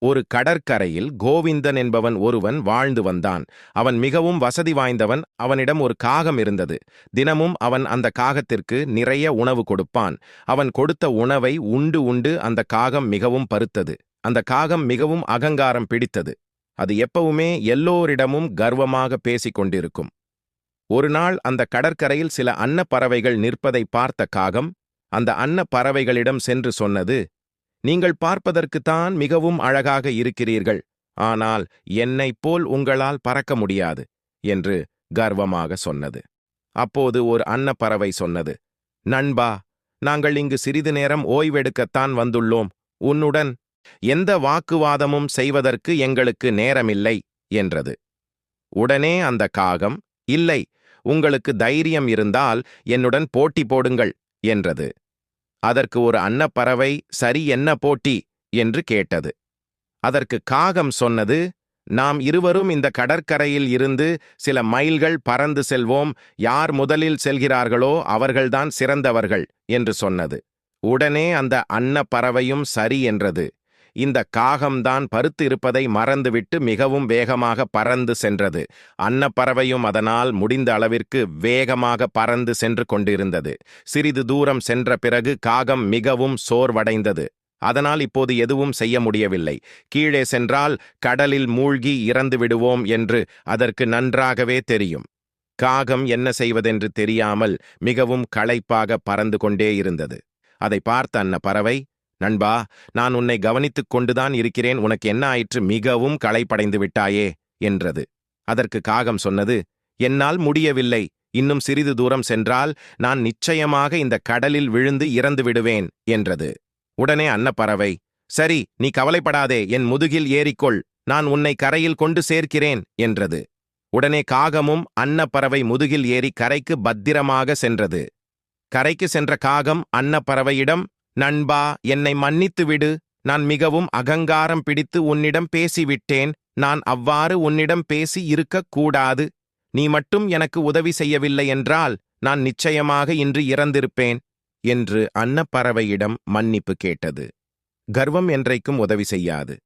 ஒரு கடற்கரையில் கோவிந்தன் என்பவன் ஒருவன் வாழ்ந்து வந்தான். அவன் மிகவும் வசதி வாய்ந்தவன். அவனிடம் ஒரு காகம் இருந்தது. தினமும் அவன் அந்த காகத்திற்கு நிறைய உணவு கொடுப்பான். அவன் கொடுத்த உணவை உண்டு உண்டு அந்த காகம் மிகவும் பருத்தது. அந்த காகம் மிகவும் அகங்காரம் பிடித்தது. அது எப்பவுமே எல்லோரிடமும் கர்வமாக பேசிக் கொண்டிருக்கும். ஒரு நாள் அந்த கடற்கரையில் சில அன்னப்பறவைகள் நிற்பதை பார்த்த காகம் அந்த அன்னப்பறவைகளிடம் சென்று சொன்னது, நீங்கள் பார்ப்பதற்குத்தான் மிகவும் அழகாக இருக்கிறீர்கள், ஆனால் என்னைப் போல் உங்களால் பறக்க முடியாது என்று கர்வமாக சொன்னது. அப்போது ஒரு அன்னப்பறவை சொன்னது, நண்பா, நாங்கள் இங்கு சிறிது நேரம் ஓய்வெடுக்கத்தான் வந்துள்ளோம். உன்னுடன் எந்த வாக்குவாதமும் செய்வதற்கு எங்களுக்கு நேரமில்லை என்றது. உடனே அந்த காகம், இல்லை, உங்களுக்கு தைரியம் இருந்தால் என்னுடன் போட்டி போடுங்கள் என்றது. அதற்கு ஒரு அன்னப்பறவை, சரி, என்ன போட்டி என்று கேட்டது. அதற்கு காகம் சொன்னது, நாம் இருவரும் இந்த கடற்கரையில் இருந்து சில மைல்கள் பறந்து செல்வோம். யார் முதலில் செல்கிறார்களோ அவர்கள்தான் சிறந்தவர்கள் என்று சொன்னது. உடனே அந்த அன்னப்பறவையும் சரி என்றது. இந்த காகம்தான் பருத்து இருப்பதை மறந்துவிட்டு மிகவும் வேகமாக பறந்து சென்றது. அன்னப்பறவையும் அதனால் முடிந்த அளவிற்கு வேகமாக பறந்து சென்று கொண்டிருந்தது. சிறிது தூரம் சென்ற பிறகு காகம் மிகவும் சோர்வடைந்தது. அதனால் இப்போது எதுவும் செய்ய முடியவில்லை. கீழே சென்றால் கடலில் மூழ்கி இறந்து விடுவோம் என்று அதற்கு நன்றாகவே தெரியும். காகம் என்ன செய்வதென்று தெரியாமல் மிகவும் களைப்பாக பறந்து கொண்டே இருந்தது. அதை பார்த்த அன்னப்பறவை, நண்பா, நான் உன்னை கவனித்துக் கொண்டுதான் இருக்கிறேன், உனக்கு என்ன ஆயிற்று, மிகவும் களைப்படைந்து விட்டாயே என்றது. அதற்கு காகம் சொன்னது, என்னால் முடியவில்லை. இன்னும் சிறிது தூரம் சென்றால் நான் நிச்சயமாக இந்த கடலில் விழுந்து இறந்து விடுவேன் என்றது. உடனே அன்னப்பறவை, சரி, நீ கவலைப்படாதே, என் முதுகில் ஏறிக்கொள், நான் உன்னை கரையில் கொண்டு சேர்க்கிறேன் என்றது. உடனே காகமும் அன்னப்பறவை முதுகில் ஏறி கரைக்கு பத்திரமாக சென்றது. கரைக்கு சென்ற காகம் அன்னப்பறவையிடம், நண்பா, என்னை மன்னித்து விடு, நான் மிகவும் அகங்காரம் பிடித்து உன்னிடம் பேசிவிட்டேன். நான் அவ்வாறு உன்னிடம் பேசி இருக்கக்கூடாது. நீ மட்டும் எனக்கு உதவி செய்யவில்லை என்றால் நான் நிச்சயமாக இன்று இறந்திருப்பேன் என்று அன்னப்பறவையிடம் மன்னிப்பு கேட்டது. கர்வம் என்றைக்கும் உதவி செய்யாது.